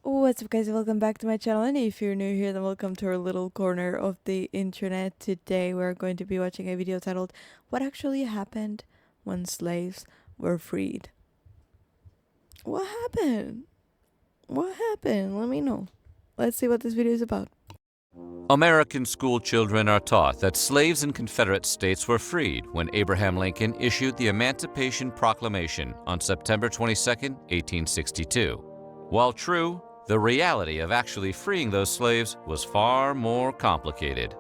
What's up, guys? Welcome back to my channel, and if you're new here, then welcome to our little corner of the internet. Today we're going to be watching a video titled "What Actually Happened When Slaves Were Freed." What happened? What happened? Let me know. Let's see what this video is about. American school children are taught that slaves in Confederate states were freed when Abraham Lincoln issued the Emancipation Proclamation on September 22, 1862. While true, the reality of actually freeing those slaves was far more complicated.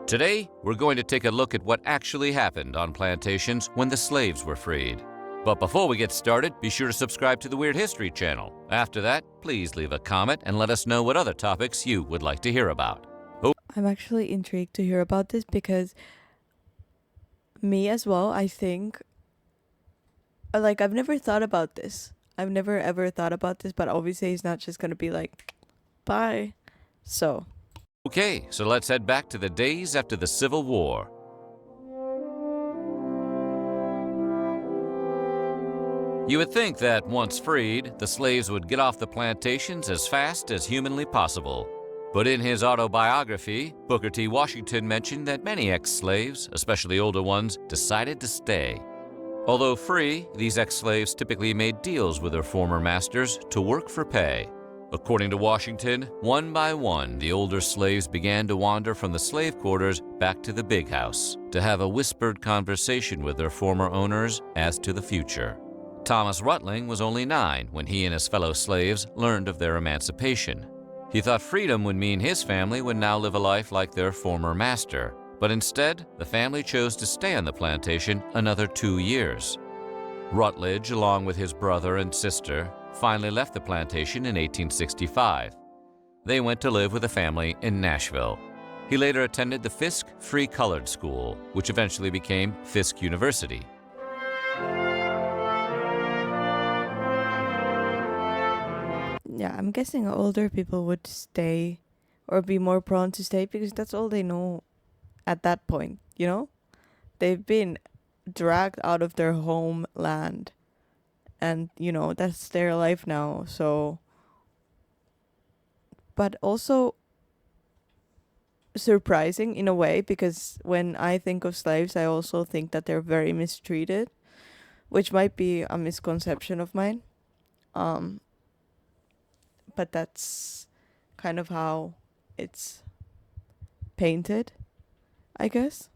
Today, we're going to take a look at what actually happened on plantations when the slaves were freed. But before we get started, be sure to subscribe to the Weird History channel. After that, please leave a comment and let us know what other topics you would like to hear about. I'm actually intrigued to hear about this because me as well, I think, I've never thought about this. I've never ever thought about this, but obviously he's not just gonna be like, bye. So. Okay, so let's head back to the days after the Civil War. You would think that once freed, the slaves would get off the plantations as fast as humanly possible. But in his autobiography, Booker T. Washington mentioned that many ex-slaves, especially older ones, decided to stay. Although free, these ex-slaves typically made deals with their former masters to work for pay. According to Washington, one by one, the older slaves began to wander from the slave quarters back to the big house to have a whispered conversation with their former owners as to the future. Thomas Rutling was only 9 when he and his fellow slaves learned of their emancipation. He thought freedom would mean his family would now live a life like their former master, but instead, the family chose to stay on the plantation another 2 years. Rutledge, along with his brother and sister, finally left the plantation in 1865. They went to live with a family in Nashville. He later attended the Fisk Free Colored School, which eventually became Fisk University. Yeah, I'm guessing older people would stay or be more prone to stay because that's all they know at that point, you know? They've been dragged out of their homeland and, that's their life now. So, but also surprising in a way because when I think of slaves, I also think that they're very mistreated, which might be a misconception of mine. But that's kind of how it's painted, I guess.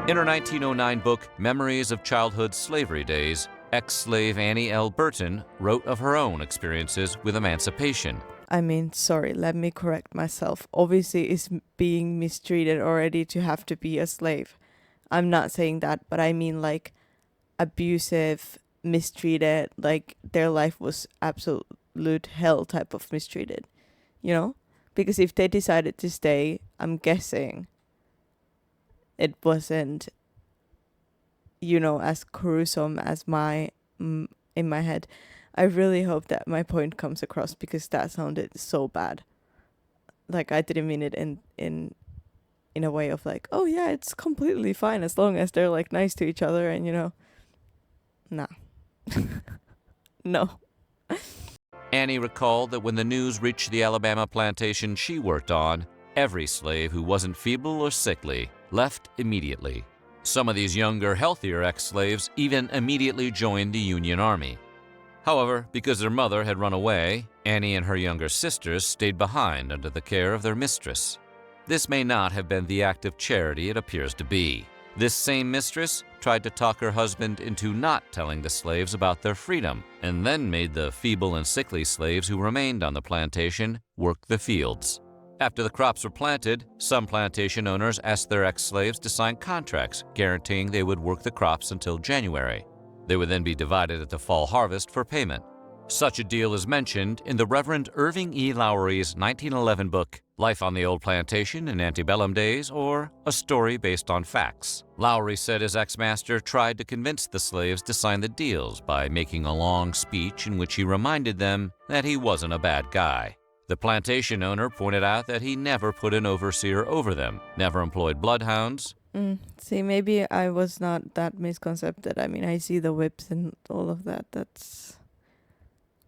In her 1909 book, Memories of Childhood Slavery Days, ex-slave Annie L. Burton wrote of her own experiences with emancipation. I mean, sorry, let me correct myself. Obviously, it's being mistreated already to have to be a slave. I'm not saying that, but I mean like abusive, mistreated, like their life was absolute hell type of mistreated, Because if they decided to stay, I'm guessing it wasn't, as gruesome as in my head. I really hope that my point comes across because that sounded so bad. Like I didn't mean it in a way of like, oh yeah, it's completely fine as long as they're like nice to each other and nah. No. Annie recalled that when the news reached the Alabama plantation she worked on, every slave who wasn't feeble or sickly left immediately. Some of these younger, healthier ex-slaves even immediately joined the Union Army. However, because their mother had run away, Annie and her younger sisters stayed behind under the care of their mistress. This may not have been the act of charity it appears to be. This same mistress tried to talk her husband into not telling the slaves about their freedom, and then made the feeble and sickly slaves who remained on the plantation work the fields. After the crops were planted, some plantation owners asked their ex-slaves to sign contracts guaranteeing they would work the crops until January. They would then be divided at the fall harvest for payment. Such a deal is mentioned in the Reverend Irving E. Lowry's 1911 book, Life on the Old Plantation in Antebellum Days, or A Story Based on Facts. Lowry said his ex-master tried to convince the slaves to sign the deals by making a long speech in which he reminded them that he wasn't a bad guy. The plantation owner pointed out that he never put an overseer over them, never employed bloodhounds. See, maybe I was not that misconcepted. I mean, I see the whips and all of that. That's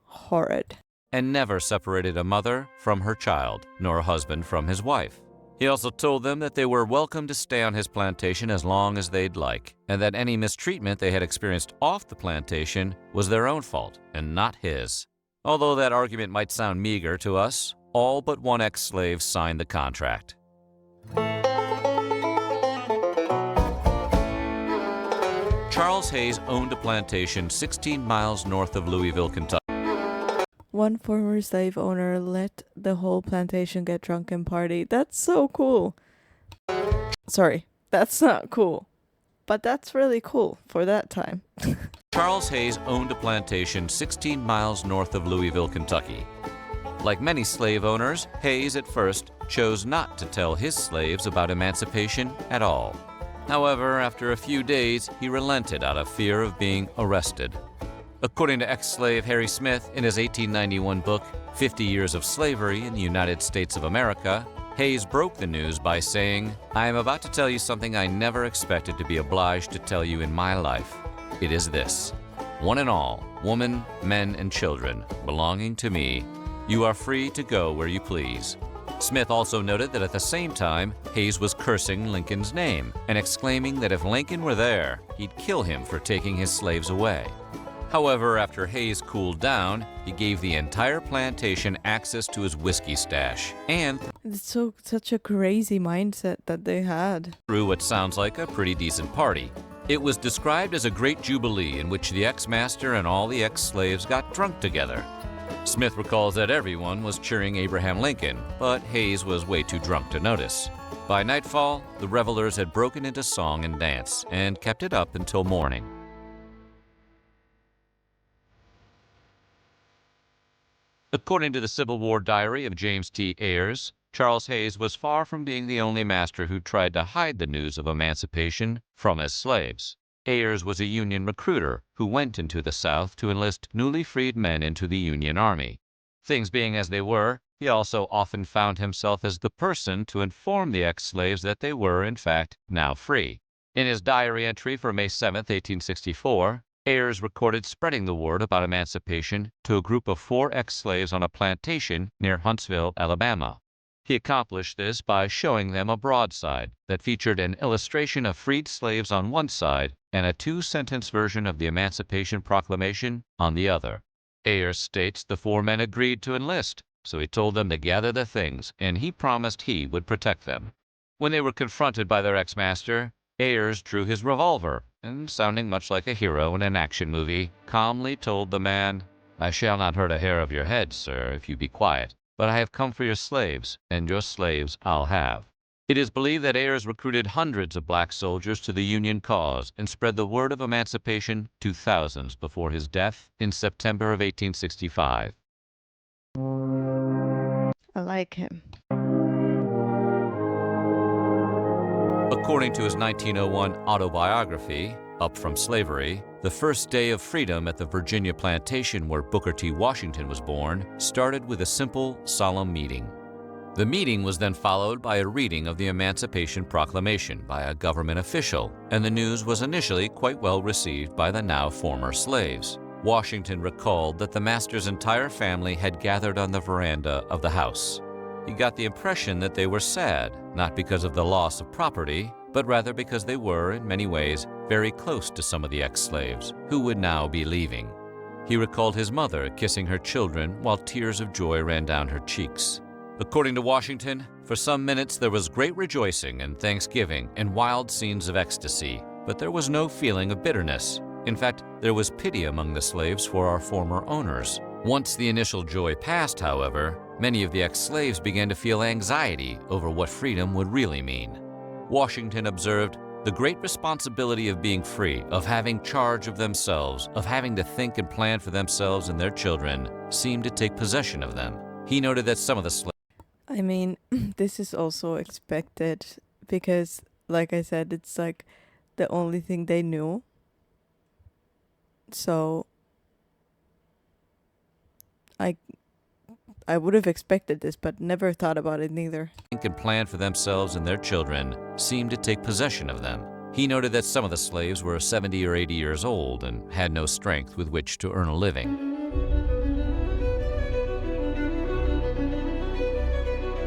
horrid. and never separated a mother from her child, nor a husband from his wife. He also told them that they were welcome to stay on his plantation as long as they'd like, and that any mistreatment they had experienced off the plantation was their own fault and not his. Although that argument might sound meager to us, all but one ex-slave signed the contract. Charles Hayes owned a plantation 16 miles north of Louisville, Kentucky. One former slave owner let the whole plantation get drunk and party. That's so cool. Sorry, that's not cool. But that's really cool for that time. Charles Hayes owned a plantation 16 miles north of Louisville, Kentucky. Like many slave owners, Hayes at first chose not to tell his slaves about emancipation at all. However, after a few days, he relented out of fear of being arrested. According to ex-slave Harry Smith in his 1891 book, 50 Years of Slavery in the United States of America, Hayes broke the news by saying, "I am about to tell you something I never expected to be obliged to tell you in my life. It is this: one and all, women, men, and children, belonging to me, you are free to go where you please." Smith also noted that at the same time, Hayes was cursing Lincoln's name and exclaiming that if Lincoln were there, he'd kill him for taking his slaves away. However, after Hayes cooled down, he gave the entire plantation access to his whiskey stash and It's such a crazy mindset that they had. threw what sounds like a pretty decent party. It was described as a great jubilee in which the ex-master and all the ex-slaves got drunk together. Smith recalls that everyone was cheering Abraham Lincoln, but Hayes was way too drunk to notice. By nightfall, the revelers had broken into song and dance and kept it up until morning. According to the Civil War diary of James T. Ayers, Charles Hayes was far from being the only master who tried to hide the news of emancipation from his slaves. Ayers was a Union recruiter who went into the South to enlist newly freed men into the Union Army. Things being as they were, he also often found himself as the person to inform the ex-slaves that they were, in fact, now free. In his diary entry for May 7, 1864, Ayers recorded spreading the word about emancipation to a group of 4 ex-slaves on a plantation near Huntsville, Alabama. He accomplished this by showing them a broadside that featured an illustration of freed slaves on one side and a 2-sentence version of the Emancipation Proclamation on the other. Ayers states the 4 men agreed to enlist, so he told them to gather their things, and he promised he would protect them. When they were confronted by their ex-master, Ayers drew his revolver and, sounding much like a hero in an action movie, calmly told the man, "I shall not hurt a hair of your head, sir, if you be quiet, but I have come for your slaves, and your slaves I'll have." It is believed that Ayers recruited hundreds of black soldiers to the Union cause and spread the word of emancipation to thousands before his death in September of 1865. I like him. According to his 1901 autobiography, Up from Slavery, the first day of freedom at the Virginia plantation where Booker T. Washington was born started with a simple, solemn meeting. The meeting was then followed by a reading of the Emancipation Proclamation by a government official, and the news was initially quite well received by the now former slaves. Washington recalled that the master's entire family had gathered on the veranda of the house. He got the impression that they were sad, not because of the loss of property, but rather because they were, in many ways, very close to some of the ex-slaves, who would now be leaving. He recalled his mother kissing her children while tears of joy ran down her cheeks. According to Washington, for some minutes there was great rejoicing and thanksgiving and wild scenes of ecstasy, but there was no feeling of bitterness. In fact, there was pity among the slaves for our former owners. Once the initial joy passed, however, many of the ex-slaves began to feel anxiety over what freedom would really mean. Washington observed, "The great responsibility of being free, of having charge of themselves, of having to think and plan for themselves and their children, seemed to take possession of them." He noted that some of the slaves I mean, this is also expected because, like I said, it's like the only thing they knew. So I would have expected this, but never thought about it neither. think and plan for themselves and their children seemed to take possession of them. He noted that some of the slaves were 70 or 80 years old and had no strength with which to earn a living.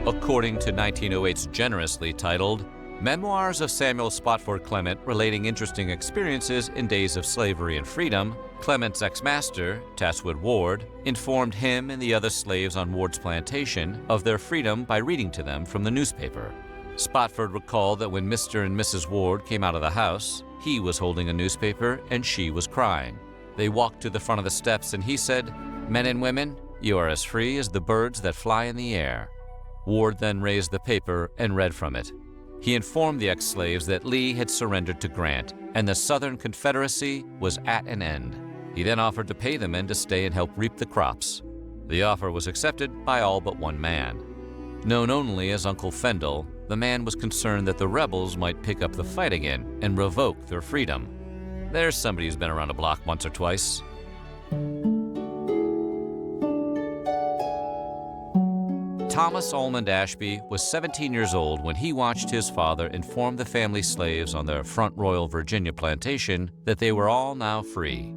According to 1908's generously titled Memoirs of Samuel Spotswood Clement relating interesting experiences in days of slavery and freedom, Clement's ex-master, Tasswood Ward, informed him and the other slaves on Ward's plantation of their freedom by reading to them from the newspaper. Spotswood recalled that when Mr. and Mrs. Ward came out of the house, he was holding a newspaper and she was crying. They walked to the front of the steps and he said, "Men and women, you are as free as the birds that fly in the air." Ward then raised the paper and read from it. He informed the ex-slaves that Lee had surrendered to Grant and the Southern Confederacy was at an end. He then offered to pay the men to stay and help reap the crops. The offer was accepted by all but one man. Known only as Uncle Fendel, the man was concerned that the rebels might pick up the fight again and revoke their freedom. There's somebody who's been around the block once or twice. Thomas Almond Ashby was 17 years old when he watched his father inform the family slaves on their Front Royal, Virginia plantation that they were all now free.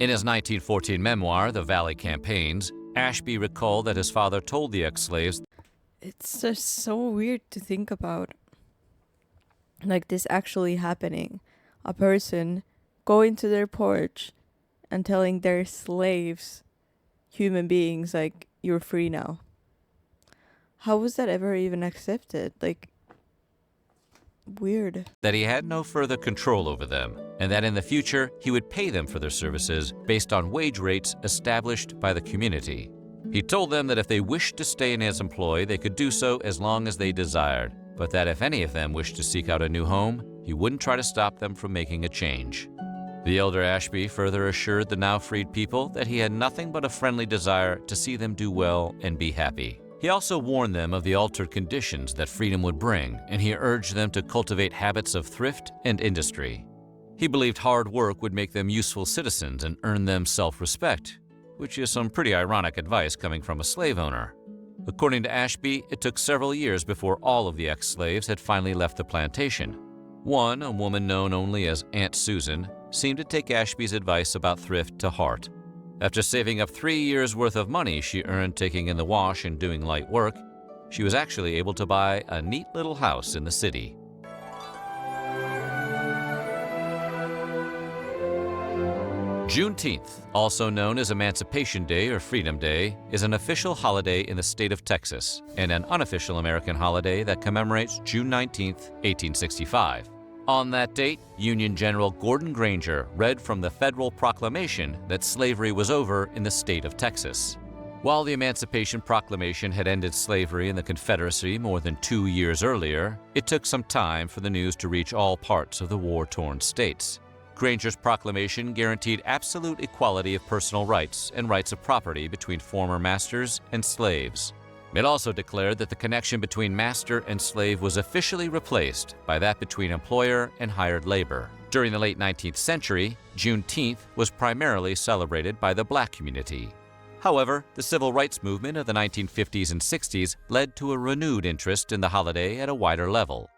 In his 1914 memoir, The Valley Campaigns, Ashby recalled that his father told the ex-slaves, It's just so weird to think about. Like this actually happening. A person going to their porch and telling their slaves, human beings, like, you're free now. How was that ever even accepted? Like, weird. that he had no further control over them, and that in the future he would pay them for their services based on wage rates established by the community. He told them that if they wished to stay in his employ, they could do so as long as they desired, but that if any of them wished to seek out a new home, he wouldn't try to stop them from making a change. The elder Ashby further assured the now freed people that he had nothing but a friendly desire to see them do well and be happy. He also warned them of the altered conditions that freedom would bring, and he urged them to cultivate habits of thrift and industry. He believed hard work would make them useful citizens and earn them self-respect, which is some pretty ironic advice coming from a slave owner. According to Ashby, it took several years before all of the ex-slaves had finally left the plantation. One, a woman known only as Aunt Susan, seemed to take Ashby's advice about thrift to heart. After saving up 3 years' worth of money she earned taking in the wash and doing light work, she was actually able to buy a neat little house in the city. Juneteenth, also known as Emancipation Day or Freedom Day, is an official holiday in the state of Texas and an unofficial American holiday that commemorates June 19, 1865. On that date, Union General Gordon Granger read from the federal proclamation that slavery was over in the state of Texas. While the Emancipation Proclamation had ended slavery in the Confederacy more than 2 years earlier, it took some time for the news to reach all parts of the war-torn states. Granger's proclamation guaranteed absolute equality of personal rights and rights of property between former masters and slaves. It also declared that the connection between master and slave was officially replaced by that between employer and hired labor. During the late 19th century, Juneteenth was primarily celebrated by the black community. However, the civil rights movement of the 1950s and 60s led to a renewed interest in the holiday at a wider level.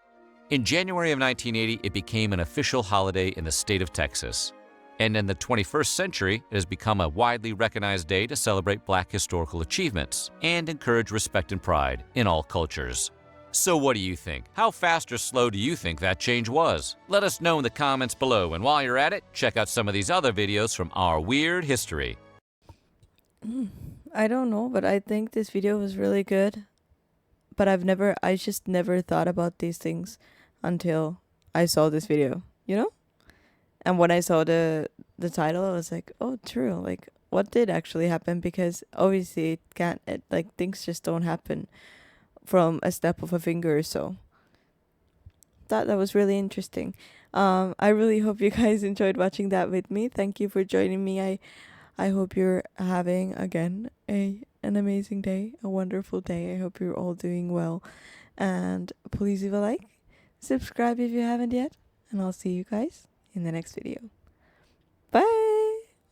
In January of 1980, it became an official holiday in the state of Texas. And in the 21st century, it has become a widely recognized day to celebrate black historical achievements and encourage respect and pride in all cultures. So what do you think? How fast or slow do you think that change was? Let us know in the comments below, and while you're at it, check out some of these other videos from our weird history. I don't know, but I think this video was really good. But I just never thought about these things until I saw this video, you know? And when I saw the title, I was like, oh, true. Like, what did actually happen? Because obviously things just don't happen from a snap of a finger or so. That was really interesting. I really hope you guys enjoyed watching that with me. Thank you for joining me. I hope you're having, again, an amazing day, a wonderful day. I hope you're all doing well. And please leave a like, subscribe if you haven't yet, and I'll see you guys in the next video. Bye!